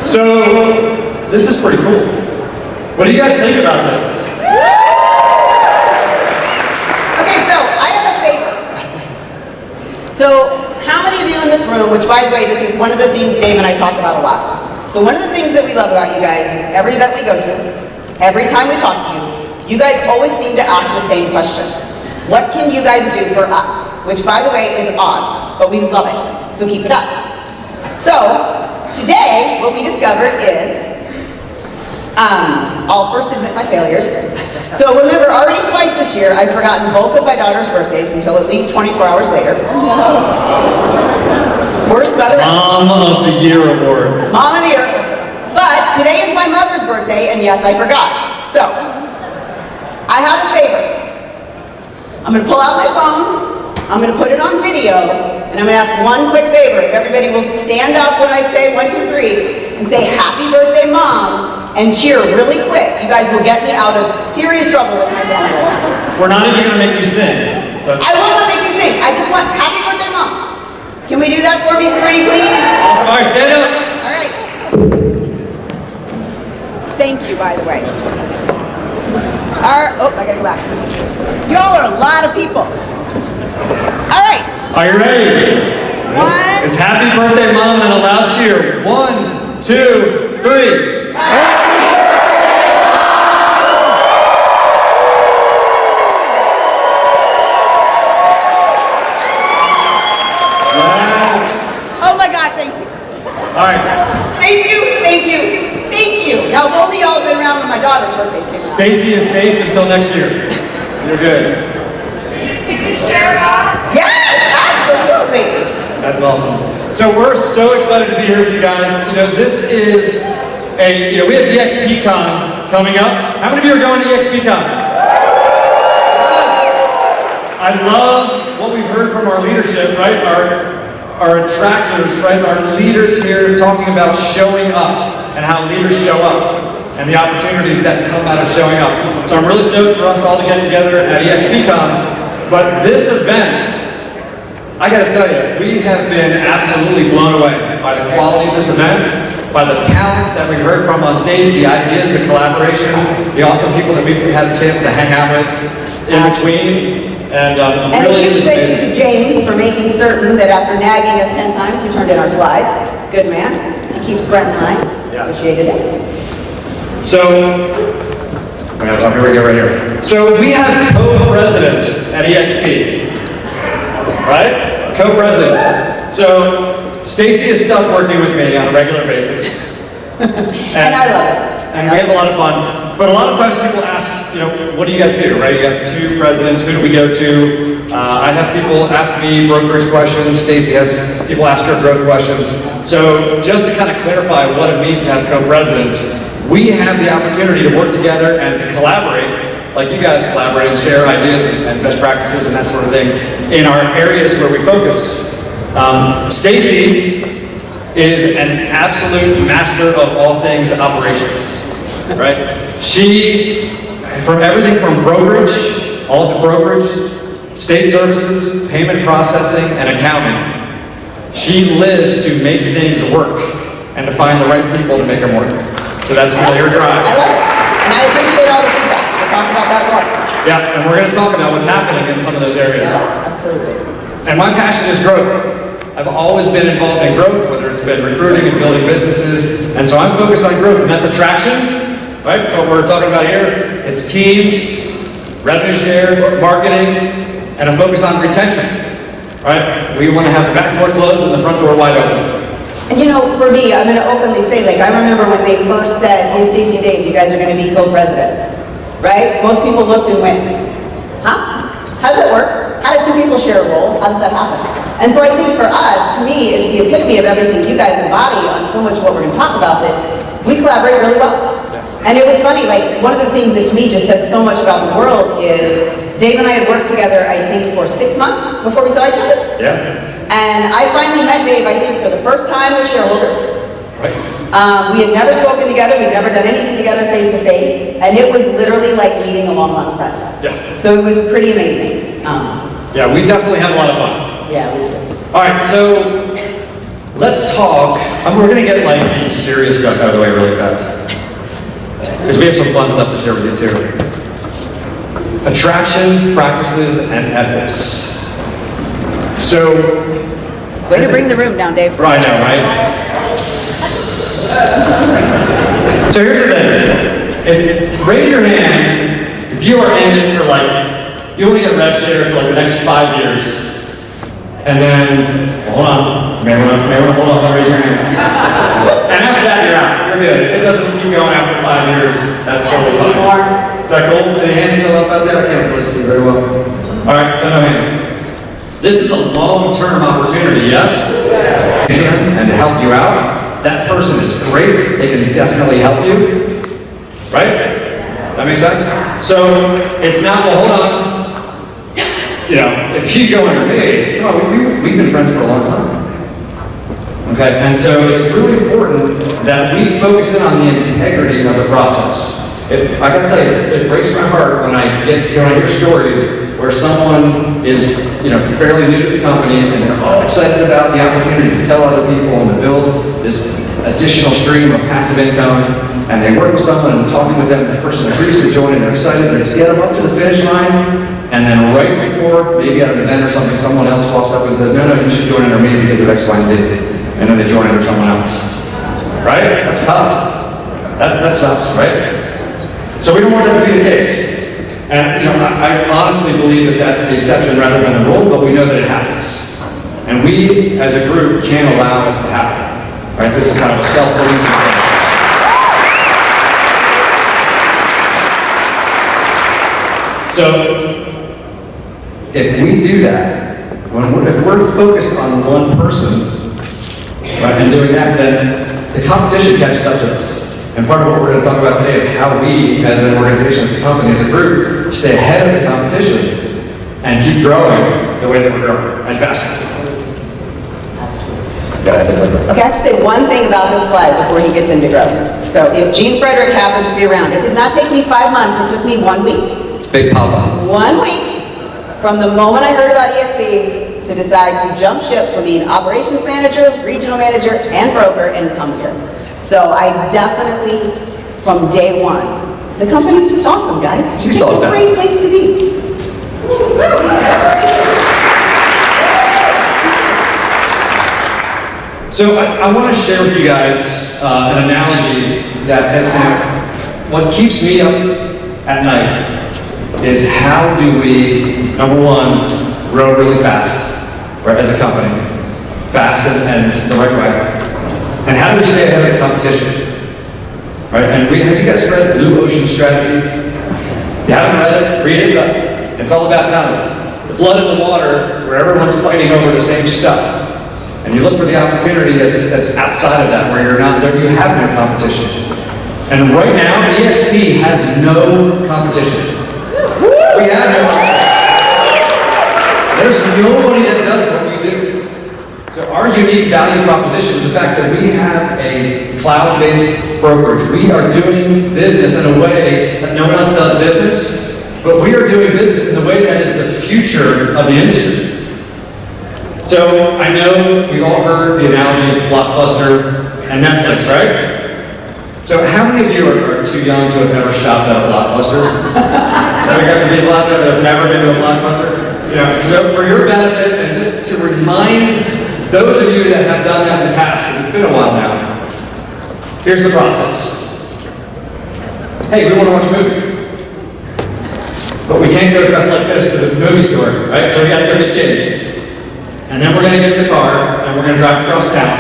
So, this is pretty cool. What do you guys think about this? Okay, so I have a favor. So, how many of you in this room, which by the way, this is one of the things Dave and I talk about a lot. So one of the things that we love about you guys is every event we go to, every time we talk to you, you guys always seem to ask the same question. What can you guys do for us? Which by the way is odd, but we love it. So keep it up. So, today, what we discovered is, I'll first admit my failures. So remember, already twice this year, I've forgotten both of my daughter's birthdays until at least 24 hours later. Worst mother ever. Mom of the Year award. Mom of the Year. But today is my mother's birthday, and yes, I forgot. So, I have a favor. I'm going to pull out my phone, I'm going to put it on video, and I'm going to ask one quick favor. If everybody will stand up when I say 1, 2, 3, and say, "Happy birthday, Mom," and cheer really quick. You guys will get me out of serious trouble with my family. We're not even going to make you sing. I will not make you sing. I just want "Happy birthday, Mom." Can we do that for me, pretty please? Awesome. All right, stand up. All right. Thank you, by the way. Oh, I gotta go back. Y'all are a lot of people. All right. Are you ready? One. It's happy birthday, Mom, and a loud cheer. 1, 2, 3. Oh my God, thank you. All right. Thank you, thank you, thank you. Now, if only y'all had been around when my daughter's birthdays came around. Stacey is safe until next year. You're good. Can you share that? Yes, absolutely. That's awesome. So we're so excited to be here with you guys. You know, this is we have eXp Con coming up. How many of you are going to eXp Con? I love what we've heard from our leadership, right? Our attractors, right? Our leaders here talking about showing up and how leaders show up and the opportunities that come out of showing up. So I'm really stoked for us all to get together at eXp Con. But this event, I gotta tell you, we have been absolutely blown away by the quality of this event, by the talent that we heard from on stage, the ideas, the collaboration, the awesome people that we've had a chance to hang out with in between. And really, a huge thank you to James for making certain that after nagging us 10 times, we turned in our slides. Good man. He keeps Brent in line. Yes. Appreciated it. So, here we go right here. So we have co-presidents at eXp, right? Co-presidents. So Stacey is stuck working with me on a regular basis. And I love it. And we have a lot of fun. But a lot of times people ask, what do you guys do, right? You have 2 presidents, who do we go to? I have people ask me brokerage questions. Stacey has people ask her growth questions. So just to kind of clarify what it means to have co-presidents, we have the opportunity to work together and to collaborate, like you guys collaborate and share ideas and best practices and that sort of thing in our areas where we focus. Stacey is an absolute master of all things operations, right? She, from everything from brokerage, all of the brokerage, state services, payment processing, and accounting, she lives to make things work and to find the right people to make them work. So that's really her drive. I love it. And I appreciate all the feedback. We'll talk about that more. Yeah, and we're going to talk about what's happening in some of those areas. Yeah, absolutely. And my passion is growth. I've always been involved in growth, whether it's been recruiting and building businesses. And so I'm focused on growth, and that's attraction, right? That's what we're talking about here. It's teams, revenue share, marketing, and a focus on retention, right? We want to have the back door closed and the front door wide open. And for me, I'm going to openly say, I remember when they first said, "Hey, Stacey and Dave, you guys are going to be co-presidents," right? Most people looked and went, "Huh? How does that work? How did 2 people share a role? How does that happen?" And so I think for us, to me, it's the epitome of everything you guys embody on so much of what we're going to talk about, that we collaborate really well. And it was funny, one of the things that to me just says so much about the world is Dave and I had worked together, I think, for 6 months before we saw each other. Yeah. And I finally met Dave, I think, for the first time with shareholders. Right. We had never spoken together, we'd never done anything together face to face, and it was literally like meeting a long lost friend. Yeah. So it was pretty amazing. Yeah, we definitely had a lot of fun. Yeah, we did. All right, so let's talk. We're gonna get like the serious stuff out of the way really fast. Because we have some fun stuff to share with you too. Attraction, practices, and ethics. So, Way to bring the room down, Dave. I know, right? So here's the thing. Raise your hand if you are in it for like, you only get rev share for like the next 5 years. And then, hold on, may want to hold off on raising your hand. And after that, you're out. You're good. If it doesn't keep going after 5 years, that's totally fine. Is that cool? Any hands still up out there? I can't really see very well. All right, so no hands. This is a long-term opportunity, yes? And to help you out, that person is great. They can definitely help you, right? That makes sense? So it's not, well, hold on. You know, if you go under me, you know, we've been friends for a long time. Okay, and so it's really important that we focus in on the integrity of the process. I gotta tell you, it breaks my heart when I hear stories where someone is, you know, fairly new to the company and they're all excited about the opportunity to tell other people and to build this additional stream of passive income, and they work with someone and talking with them, and the person agrees to join and they're excited, to get them up to the finish line, and then right before, maybe at an event or something, someone else walks up and says, no, you should join under me because of X, Y, and Z, and then they join under someone else. Right? That's tough. That sucks, right? So we don't want that to be the case. And, you know, I honestly believe that that's the exception rather than the rule, but we know that it happens. And we, as a group, can't allow it to happen. Right? This is kind of a self-policing thing. So, if we do that, if we're focused on one person, right, and doing that, then the competition catches up to us. And part of what we're going to talk about today is how we, as an organization, as a company, as a group, stay ahead of the competition and keep growing the way that we're growing, and faster. Okay, I have to say one thing about this slide before he gets into growth. So if Gene Frederick happens to be around, it did not take me 5 months, it took me 1 week. It's Big Papa. 1 week from the moment I heard about eXp to decide to jump ship from being operations manager, regional manager, and broker and come here. So I definitely, from day one, the company's just awesome, guys. It's a great place to be. So I want to share with you guys an analogy that has been, what keeps me up at night is how do we, number one, grow really fast, right, as a company, fast and the right way. And how do we stay ahead of the competition? Right? And have you guys read Blue Ocean Strategy? If you haven't read it, read it, but it's all about kind of the blood in the water where everyone's fighting over the same stuff. And you look for the opportunity that's outside of that, where you're not there, you have no competition. And right now, eXp has no competition. We have no competition. There's nobody that does what we do. So our unique value proposition is the fact that we have a cloud-based brokerage. We are doing business in a way that no one else does business, but we are doing business in the way that is the future of the industry. So I know we've all heard the analogy of Blockbuster and Netflix, right? So how many of you are too young to have ever shopped at a Blockbuster? Have you got some people out there that have never been to a Blockbuster? You know, so for your benefit and just to remind those of you that have done that in the past, because it's been a while now, here's the process. Hey, we want to watch a movie, but we can't go dressed like this to the movie store, right? So we got to go get changed. And then we're going to get in the car, and we're going to drive across town.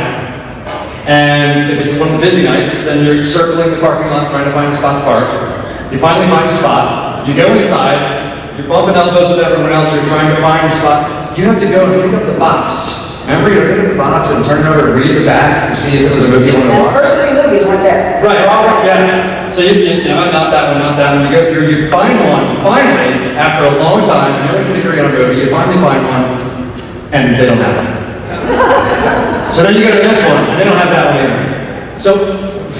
And if it's one of the busy nights, then you're circling the parking lot trying to find a spot to park. You finally find a spot, you go inside, you're bumping elbows with everyone else, you're trying to find a spot. You have to go and pick up the box. Remember, you pick up the box and turn it over and read the back to see if it was a movie you wanted to watch? The first 3 movies weren't there. Right, yeah. So you know, not that one, not that one. You go through, you find one, finally, after a long time, no one can agree on a movie, you finally find one, and they don't have one. So then you go to the next one, and they don't have that one either. So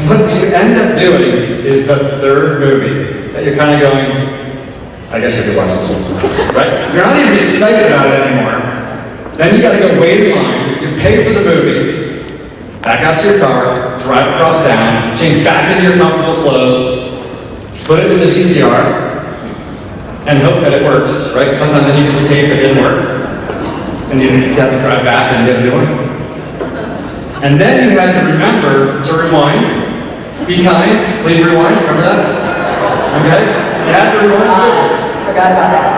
what you end up doing is the third movie that you're kind of going, I guess I could watch this one, right? You're not even excited about it anymore. Then you gotta go wait in line, you pay for the movie, back out to your car, drive across town, change back into your comfortable clothes, put it in the VCR, and hope that it works, right? Sometimes then you get the tape that didn't work, and you have to drive back and get a new one. And then you had to remember to rewind. Be kind, please rewind, remember that? Okay? You had to rewind. Forgot about that.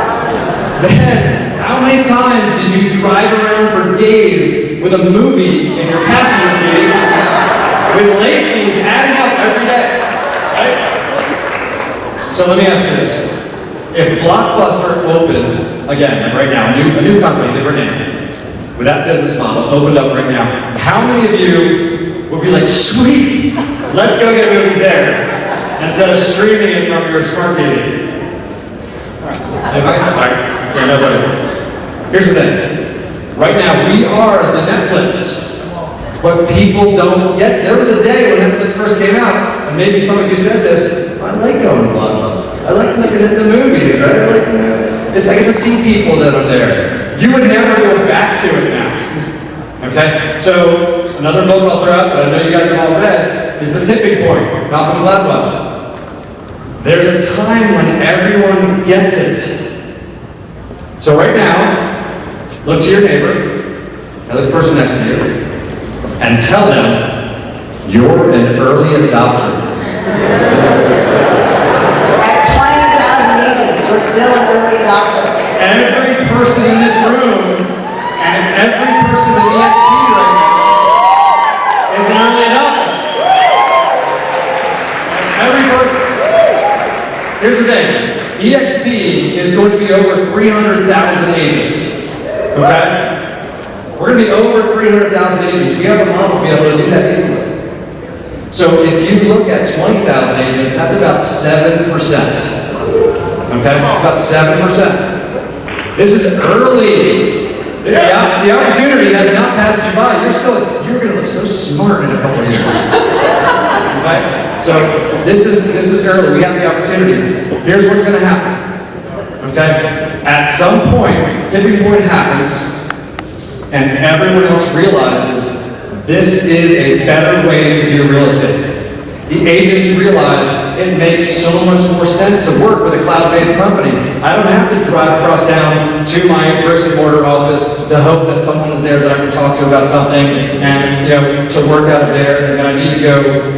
Then, how many times did you drive around for days with a movie in your passenger seat with late fees adding up every day, right? So let me ask you this. If Blockbuster opened, again, like right now, a new company, different name, with that business model opened up right now, how many of you would be like, sweet, let's go get movies there, instead of streaming it from your smart TV? Anybody? All right. Yeah, nobody. Here's the thing. Right now, we are the Netflix. But people don't get, there was a day when Netflix first came out, and maybe some of you said this, I like going to Blockbuster. I like looking at the movies, right? I like, it's I get to see people that are there. You would never go back to it now. Okay? So, another book I'll throw out that I know you guys have all read is The Tipping Point, Malcolm Gladwell. There's a time when everyone gets it. So right now, look to your neighbor, and look at the person next to you, and tell them, you're an early adopter. At 20,000 agents, we're still an early adopter. Every person in this room, and every person in eXp right now, is an early adopter. Every person. Here's the thing. eXp is going to be over 300,000 agents. Okay? We're going to be over 300,000 agents. We have a model to be able to do that easily. So if you look at 20,000 agents, that's about 7%. Okay? It's about 7%. This is early. The opportunity has not passed you by. You're going to look so smart in a couple of years. Right? So this is early. We have the opportunity. Here's what's going to happen. Okay? At some point, tipping point happens, and everyone else realizes this is a better way to do real estate. The agents realize it makes so much more sense to work with a cloud-based company. I don't have to drive across town to my bricks and mortar office to hope that someone is there that I can talk to about something, and to work out of there, and then I need to go.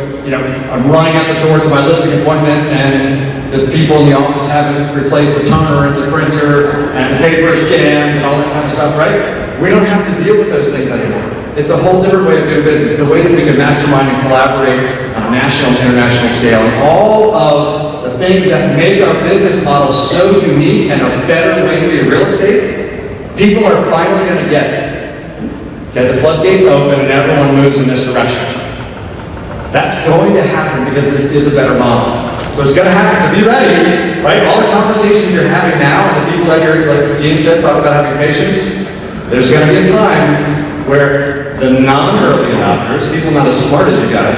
I'm running out the door to my listing appointment, and the people in the office haven't replaced the toner and the printer, and the paper is jammed, and all that kind of stuff, right? We don't have to deal with those things anymore. It's a whole different way of doing business, the way that we can mastermind and collaborate on a national and international scale. And all of the things that make our business model so unique and a better way to do real estate, people are finally going to get it. Okay, the floodgates open and everyone moves in this direction. That's going to happen because this is a better model. So it's going to happen, so be ready, right? All the conversations you're having now and the people that you're, like Gene said, talk about having patience, there's going to be a time where the non-early adopters, people not as smart as you guys,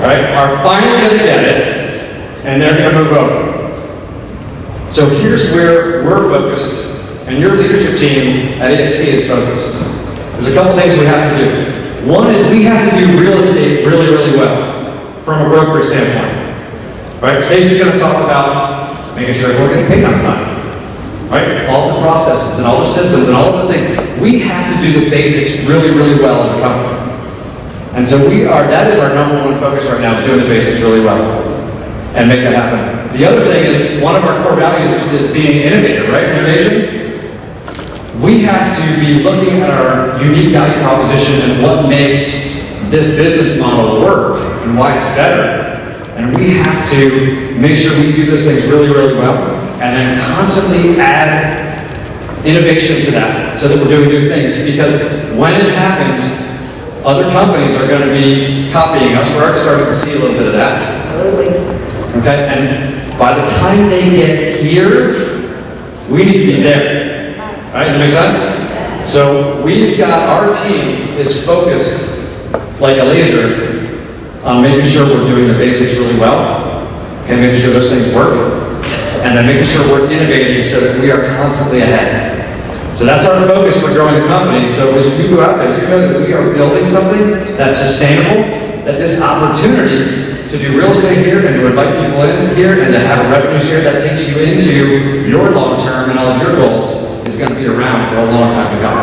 right, are finally going to get it, and they're going to move over. So here's where we're focused, and your leadership team at eXp is focused. There's a couple things we have to do. One is we have to do real estate really, really well, from a broker standpoint. Right? Stacey's going to talk about making sure everyone gets paid on time. Right? All the processes and all the systems and all of those things. We have to do the basics really, really well as a company. And so that is our number one focus right now, is doing the basics really well and make that happen. The other thing is, one of our core values is being innovative, right? Innovation. We have to be looking at our unique value proposition and what makes this business model work and why it's better. And we have to make sure we do those things really, really well, and then constantly add innovation to that so that we're doing new things. Because when it happens, other companies are going to be copying us. We're already starting to see a little bit of that. Absolutely. Okay, and by the time they get here, we need to be there. All right, does that make sense? So we've got, our team is focused like a laser on making sure we're doing the basics really well, and making sure those things work, and then making sure we're innovating so that we are constantly ahead. So that's our focus for growing the company. So as you go out there, you know that we are building something that's sustainable, that this opportunity to do real estate here and to invite people in here and to have a revenue share that takes you into your long term and all of your goals is going to be around for a long time to come.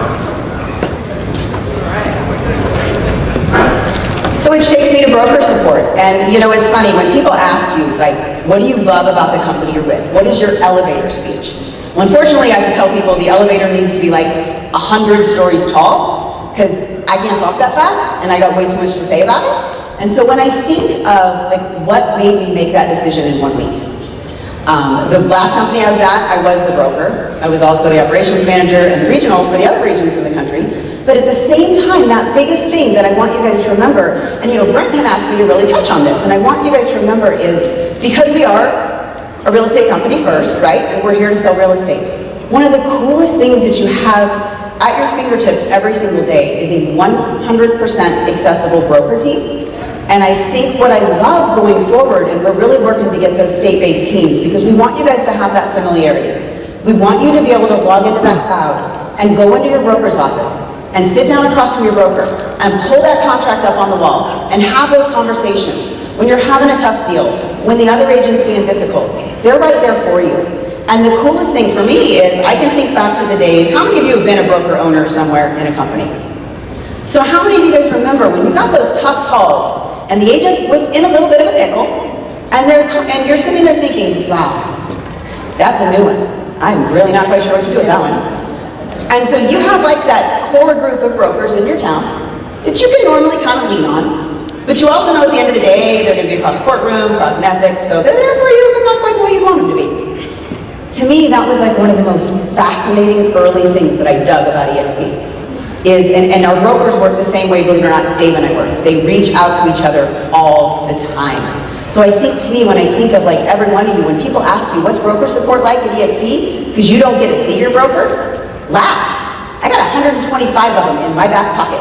So which takes me to broker support. And you know, it's funny, when people ask you, like, what do you love about the company you're with? What is your elevator speech? Well, unfortunately, I have to tell people the elevator needs to be like 100 stories tall, because I can't talk that fast, and I got way too much to say about it. And so when I think of like what made me make that decision in 1 week, the last company I was at, I was the broker. I was also the operations manager and the regional for the other regions in the country. But at the same time, that biggest thing that I want you guys to remember, and you know, Brent had asked me to really touch on this, and I want you guys to remember is, because we are a real estate company first, right, and we're here to sell real estate, one of the coolest things that you have at your fingertips every single day is a 100% accessible broker team. And I think what I love going forward, and we're really working to get those state-based teams, because we want you guys to have that familiarity. We want you to be able to log into that cloud and go into your broker's office and sit down across from your broker and pull that contract up on the wall and have those conversations. When you're having a tough deal, when the other agent's being difficult, they're right there for you. And the coolest thing for me is I can think back to the days, how many of you have been a broker owner somewhere in a company? So how many of you guys remember when you got those tough calls and the agent was in a little bit of a pickle, and you're sitting there thinking, wow, that's a new one. I'm really not quite sure what to do with that one. And so you have like that core group of brokers in your town that you can normally kind of lean on, but you also know at the end of the day, they're gonna be across courtroom, across an ethics, so they're there for you, but not quite the way you want them to be. To me, that was like one of the most fascinating early things that I dug about eXp. And our brokers work the same way, believe it or not, Dave and I work. They reach out to each other all the time. So I think to me, when I think of like every one of you, when people ask you, what's broker support like at eXp? Because you don't get to see your broker, laugh. I got 125 of them in my back pocket.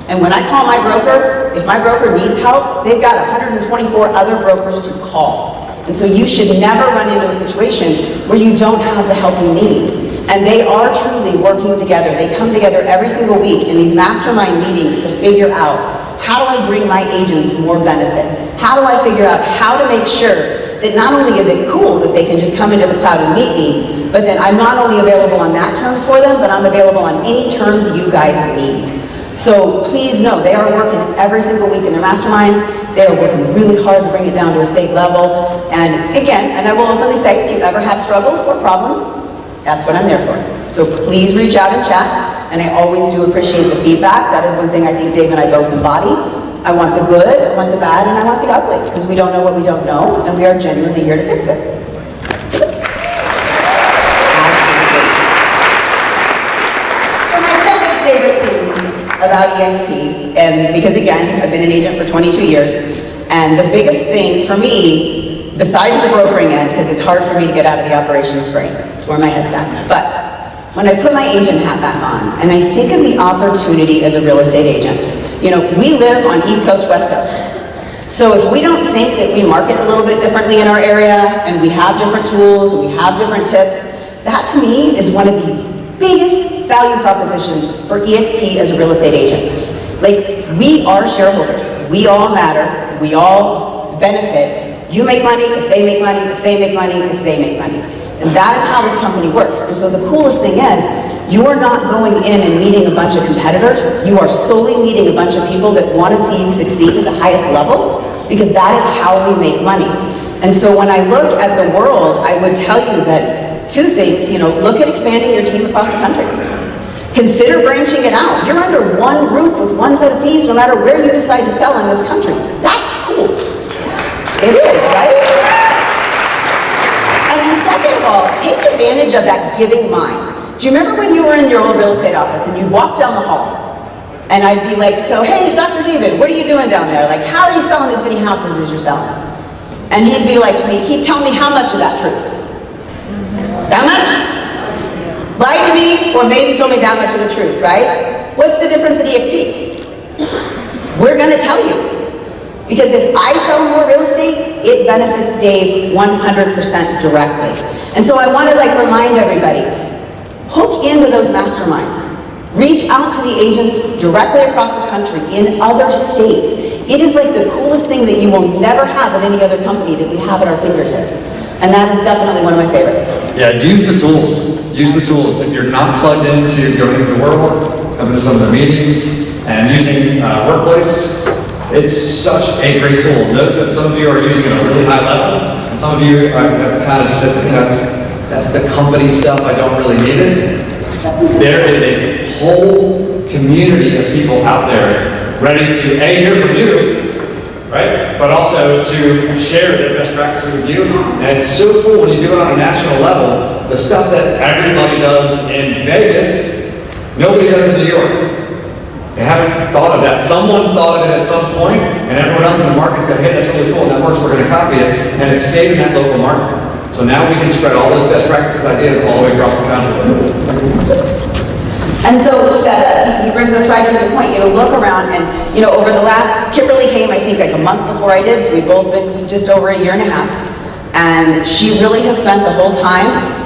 And when I call my broker, if my broker needs help, they've got 124 other brokers to call. And so you should never run into a situation where you don't have the help you need. And they are truly working together. They come together every single week in these mastermind meetings to figure out, how do I bring my agents more benefit? How do I figure out how to make sure that not only is it cool that they can just come into the cloud and meet me, but that I'm not only available on that terms for them, but I'm available on any terms you guys need. So please know, they are working every single week in their masterminds. They are working really hard to bring it down to a state level. And again, and I will openly say, if you ever have struggles or problems, that's what I'm there for. So please reach out and chat, and I always do appreciate the feedback. That is one thing I think Dave and I both embody. I want the good, I want the bad, and I want the ugly, because we don't know what we don't know, and we are genuinely here to fix it. So my second favorite thing about eXp, and because again, I've been an agent for 22 years, and the biggest thing for me, besides the brokering end, because it's hard for me to get out of the operations brain, it's where my head's at, but when I put my agent hat back on, and I think of the opportunity as a real estate agent, you know, we live on East Coast, West Coast. So if we don't think that we market a little bit differently in our area, and we have different tools, and we have different tips, that to me is one of the biggest value propositions for eXp as a real estate agent. Like, we are shareholders. We all matter. We all benefit. You make money, if they make money, if they make money, if they make money. And that is how this company works. And so the coolest thing is, you're not going in and meeting a bunch of competitors. You are solely meeting a bunch of people that want to see you succeed at the highest level, because that is how we make money. And so when I look at the world, I would tell you that two things, you know, look at expanding your team across the country. Consider branching it out. You're under one roof with one set of fees no matter where you decide to sell in this country. That's cool. It is, right? And then second of all, take advantage of that giving mind. Do you remember when you were in your old real estate office and you'd walk down the hall and I'd be like, so hey, Dr. David, what are you doing down there? Like, how are you selling as many houses as you're selling? And he'd be like to me, he'd tell me how much of that truth? That much? Lied to me, or maybe told me that much of the truth, right? What's the difference at eXp? We're gonna tell you. Because if I sell more real estate, it benefits Dave 100% directly. And so I want to like remind everybody, Hook into those masterminds. Reach out to the agents directly across the country in other states. It is like the coolest thing that you will never have at any other company that we have at our fingertips. And that is definitely one of my favorites. Yeah, use the tools. Use the tools. If you're not plugged into going to the world, coming to some of the meetings, and using Workplace, it's such a great tool. Notice that some of you are using it at a really high level, and some of you have kind of just said, that's the company stuff, I don't really need it. There is a whole community of people out there ready to hear from you, right? But also to share their best practices with you. And it's so cool when you do it on a national level, the stuff that everybody does in Vegas, nobody does in New York. They haven't thought of that. Someone thought of it at some point, and everyone else in the market said, hey, that's really cool, and that works, we're gonna copy it, and it stayed in that local market. So now we can spread all those best practices ideas all the way across the country. And so he brings us right into the point, look around and, over the last, Kimberly came, I think, like a month before I did, so we've both been just over a year and a half. And she really has spent the whole time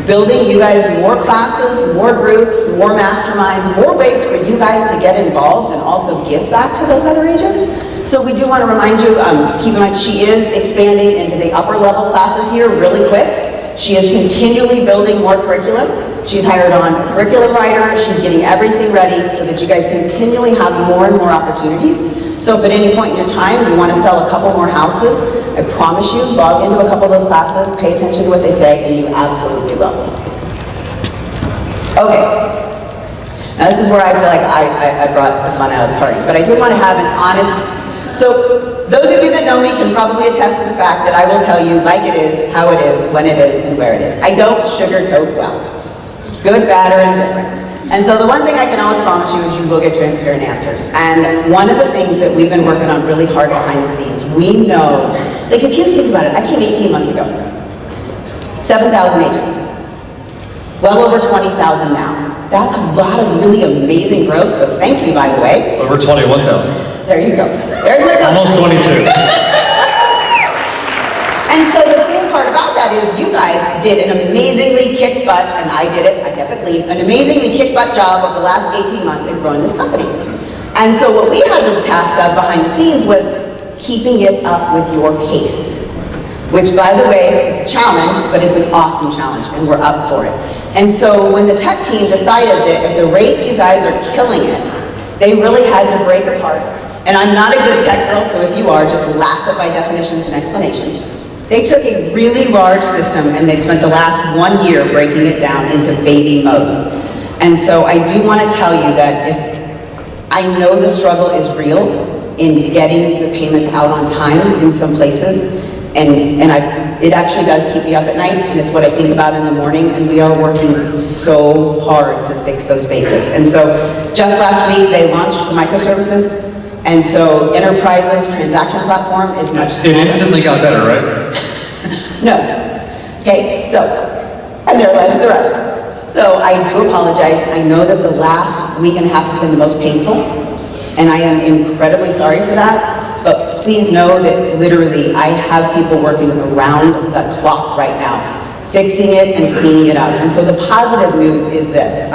building you guys more classes, more groups, more masterminds, more ways for you guys to get involved and also give back to those other agents. So we do want to remind you, keep in mind, she is expanding into the upper level classes here really quick. She is continually building more curriculum. She's hired on a curriculum writer. She's getting everything ready so that you guys continually have more and more opportunities. So if at any point in your time you want to sell a couple more houses, I promise you, log into a couple of those classes, pay attention to what they say, and you absolutely will. Okay. Now this is where I feel like I brought the fun out of the party, but I did want to have an honest, so those of you that know me can probably attest to the fact that I will tell you like it is, how it is, when it is, and where it is. I don't sugarcoat well. Good, bad, or indifferent. And so the one thing I can always promise you is you will get transparent answers. And one of the things that we've been working on really hard behind the scenes, we know, like if you think about it, I came 18 months ago. 7,000 agents. Well over 20,000 now. That's a lot of really amazing growth, so thank you, by the way. Over 21,000. There you go. There's my growth. Almost 22. And so the cool part about that is you guys did an amazingly kick butt, and I did it, I kept it clean, an amazingly kick butt job over the last 18 months in growing this company. And so what we had to task us behind the scenes was keeping it up with your pace. Which, by the way, it's a challenge, but it's an awesome challenge, and we're up for it. And so when the tech team decided that at the rate you guys are killing it, they really had to break apart. And I'm not a good tech girl, so if you are, just laugh at my definitions and explanations. They took a really large system and they've spent the last 1 year breaking it down into baby modes. And so I do want to tell you that if I know the struggle is real in getting the payments out on time in some places, it actually does keep me up at night, and it's what I think about in the morning, and we are working so hard to fix those basics. And so just last week they launched the microservices. And so Enterprise's transaction platform is much smaller. It instantly got better, right? No. Okay, so, and there lies the rest. So I do apologize. I know that the last week and a half has been the most painful, and I am incredibly sorry for that. But please know that literally I have people working around the clock right now, fixing it and cleaning it out. And so the positive news is this.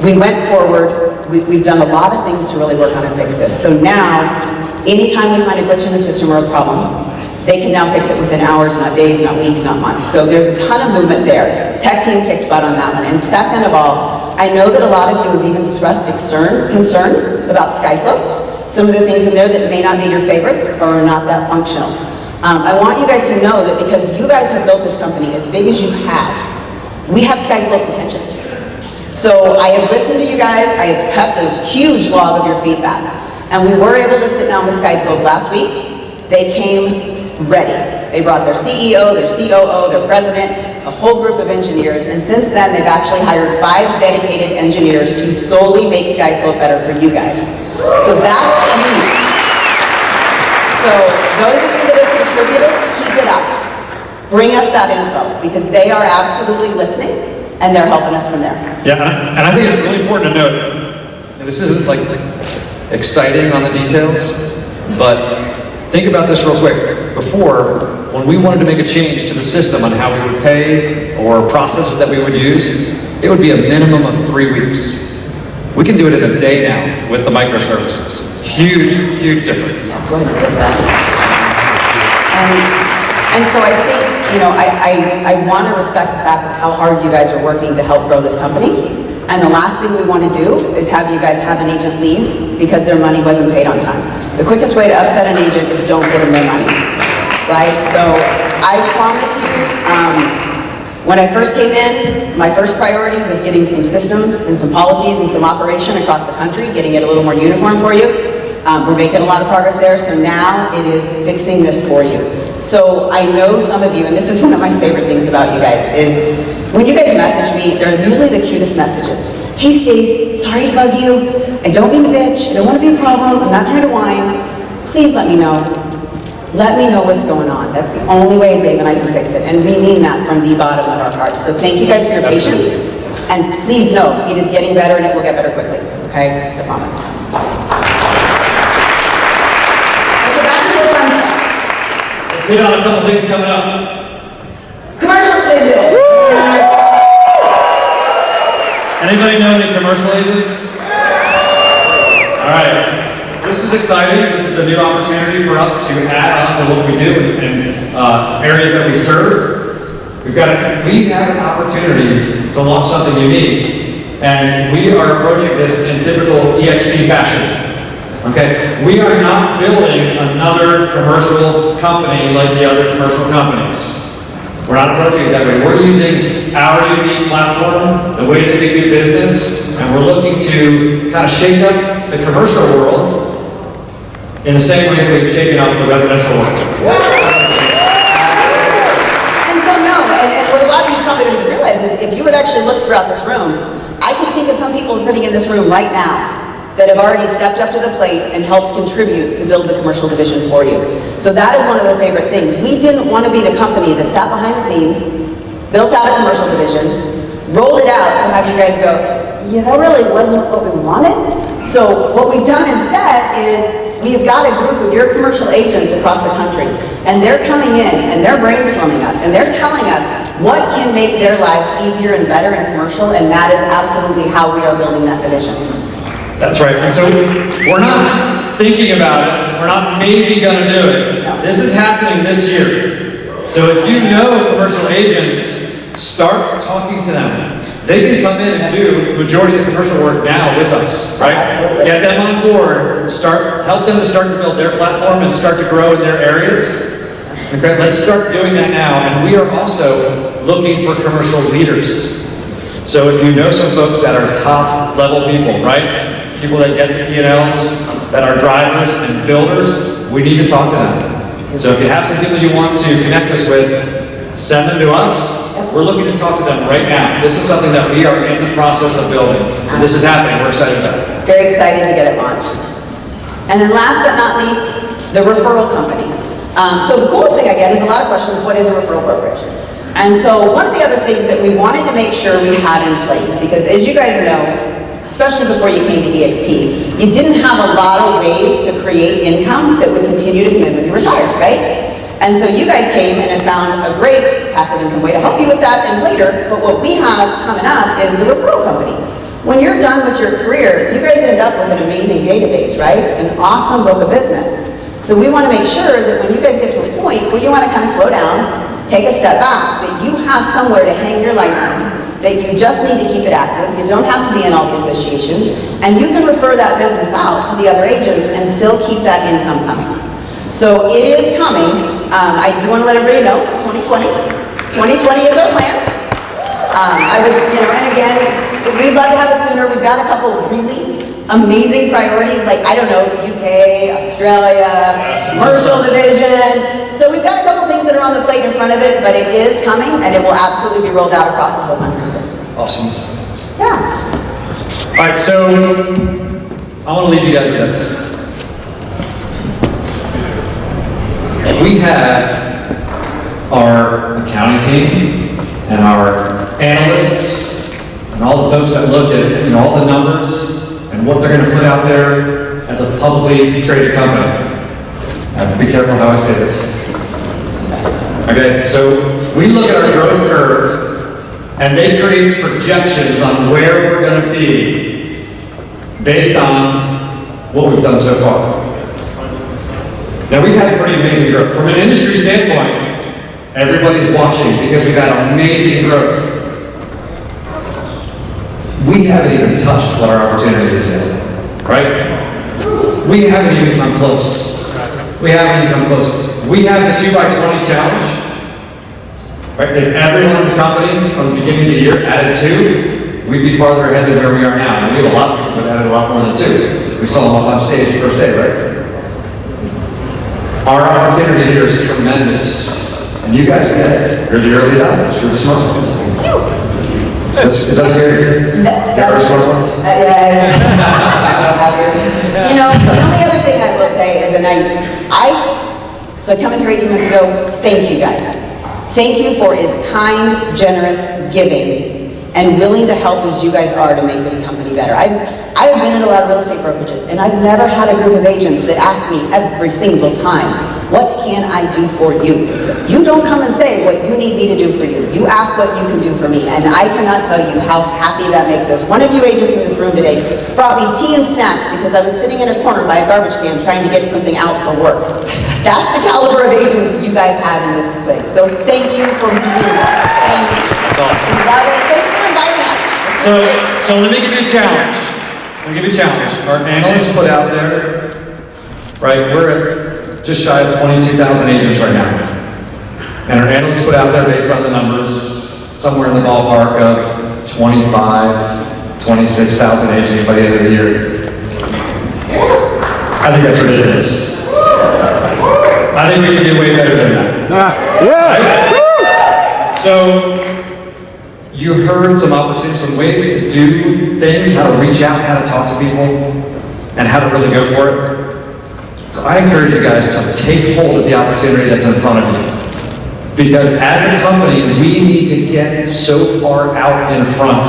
We went forward. We've done a lot of things to really work on and fix this. So now, anytime we find a glitch in the system or a problem, they can now fix it within hours, not days, not weeks, not months. So there's a ton of movement there. Tech team kicked butt on that one. And second of all, I know that a lot of you have even expressed concerns about SkySlope. Some of the things in there that may not be your favorites or are not that functional. I want you guys to know that because you guys have built this company as big as you have, we have SkySlope's attention. So I have listened to you guys, I have kept a huge log of your feedback. And we were able to sit down with SkySlope last week. They came ready. They brought their CEO, their COO, their president, a whole group of engineers, and since then they've actually hired 5 dedicated engineers to solely make SkySlope better for you guys. So that's huge. So those of you that have contributed, keep it up. Bring us that info, because they are absolutely listening. And they're helping us from there. Yeah, and I think it's really important to note, and this isn't like exciting on the details, but think about this real quick. Before, when we wanted to make a change to the system on how we would pay or processes that we would use, it would be a minimum of 3 weeks. We can do it in a day now with the microservices. Huge, huge difference. Go ahead and put that. And so I think, you know, I want to respect the fact of how hard you guys are working to help grow this company. And the last thing we want to do is have you guys have an agent leave because their money wasn't paid on time. The quickest way to upset an agent is don't give them their money, right? So I promise you, when I first came in, my first priority was getting some systems and some policies and some operation across the country, getting it a little more uniform for you. We're making a lot of progress there, so now it is fixing this for you. So I know some of you, and this is one of my favorite things about you guys, is when you guys message me, they're usually the cutest messages. Hey Stace, sorry to bug you. I don't mean to bitch, I don't want to be a problem, I'm not trying to whine. Please let me know. Let me know what's going on. That's the only way Dave and I can fix it, and we mean that from the bottom of our hearts. So thank you guys for your patience, and please know it is getting better and it will get better quickly, okay? I promise. Let's hit on a couple things coming up. Commercial division. Anybody know any commercial agents? All right. This is exciting. This is a new opportunity for us to add on to what we do in areas that we serve. We have an opportunity to launch something unique, and we are approaching this in typical eXp fashion. Okay, we are not building another commercial company like the other commercial companies. We're not approaching it that way. We're using our unique platform, the way that we do business, and we're looking to kind of shake up the commercial world in the same way that we've shaken up the residential world. And so no, and what a lot of you probably don't even realize is if you would actually look throughout this room, I can think of some people sitting in this room right now that have already stepped up to the plate and helped contribute to build the commercial division for you. So that is one of the favorite things. We didn't want to be the company that sat behind the scenes, built out a commercial division, rolled it out to have you guys go, yeah, that really wasn't what we wanted. So what we've done instead is we've got a group of your commercial agents across the country, and they're coming in and they're brainstorming us and they're telling us what can make their lives easier and better in commercial, and that is absolutely how we are building that division. That's right. And so we're not thinking about it. We're not maybe going to do it. This is happening this year. So if you know commercial agents, start talking to them. They can come in and do the majority of the commercial work now with us, right? Absolutely. Get them on board, help them to start to build their platform and start to grow in their areas. Okay, let's start doing that now. And we are also looking for commercial leaders. So if you know some folks that are top level people, right? People that get the P&Ls, that are drivers and builders, we need to talk to them. So if you have some people you want to connect us with, send them to us. We're looking to talk to them right now. This is something that we are in the process of building. So this is happening. We're excited about it. Very excited to get it launched. And then last but not least, the referral company. So the coolest thing I get is a lot of questions, what is a referral brokerage? And so one of the other things that we wanted to make sure we had in place, because as you guys know, especially before you came to eXp, you didn't have a lot of ways to create income that would continue to come in when you retired, right? And so you guys came and have found a great passive income way to help you with that and later, but what we have coming up is the referral company. When you're done with your career, you guys end up with an amazing database, right? An awesome book of business. So we want to make sure that when you guys get to a point where you want to kind of slow down, take a step back, that you have somewhere to hang your license, that you just need to keep it active, you don't have to be in all the associations, and you can refer that business out to the other agents and still keep that income coming. So it is coming. I do want to let everybody know, 2020 is our plan. I would, and again, we'd love to have it sooner. We've got a couple of really amazing priorities, like, I don't know, UK, Australia, commercial division. So we've got a couple things that are on the plate in front of it, but it is coming, and it will absolutely be rolled out across the whole country soon. Awesome. Yeah. All right, so I want to leave you guys with this. We have our accounting team and our analysts and all the folks that look at all the numbers and what they're going to put out there as a publicly traded company. I have to be careful how I say this. Okay, so we look at our growth curve and they create projections on where we're going to be based on what we've done so far. Now, we've had pretty amazing growth. From an industry standpoint, everybody's watching because we've had amazing growth. We haven't even touched what our opportunity is yet, right? We haven't even come close. We haven't even come close. We have the 2x20 challenge, right? If everyone in the company from the beginning of the year added 2, we'd be farther ahead than where we are now. And we have a lot of people that added a lot more than 2. We saw them up on stage the first day, right? Our opportunity here is tremendous, and you guys get it. You're the early adopters. You're the smart ones. Is that scary? You're smart ones? You know, the only other thing I will say is, and so I come in here 18 months ago, thank you guys. Thank you for as kind, generous giving and willing to help as you guys are to make this company better. I've been in a lot of real estate brokerages, and I've never had a group of agents that ask me every single time, what can I do for you? You don't come and say what you need me to do for you. You ask what you can do for me, and I cannot tell you how happy that makes us. One of you agents in this room today brought me tea and snacks because I was sitting in a corner by a garbage can trying to get something out for work. That's the caliber of agents you guys have in this place. So thank you for doing that. Thank you. That's awesome. Love it. Thanks for inviting us. So let me give you a challenge. Let me give you a challenge. Our analysts put out there, right, we're at just shy of 22,000 agents right now. And our analysts put out there based on the numbers, somewhere in the ballpark of 25, 26,000 agents by the end of the year. I think that's ridiculous. I think we can do way better than that. Right? So, you heard some opportunities, some ways to do things, how to reach out, how to talk to people, and how to really go for it. So I encourage you guys to take hold of the opportunity that's in front of you. Because as a company, we need to get so far out in front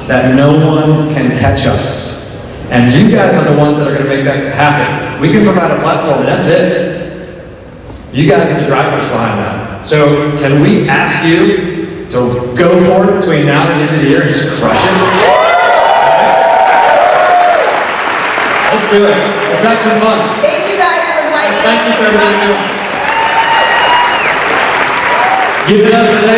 that no one can catch us. And you guys are the ones that are going to make that happen. We can provide a platform, and that's it. You guys are the drivers behind that. So can we ask you to go for it between now and the end of the year and just crush it? Let's do it. Let's have some fun. Thank you guys for inviting us. Thank you for everything you're doing. Give it up today.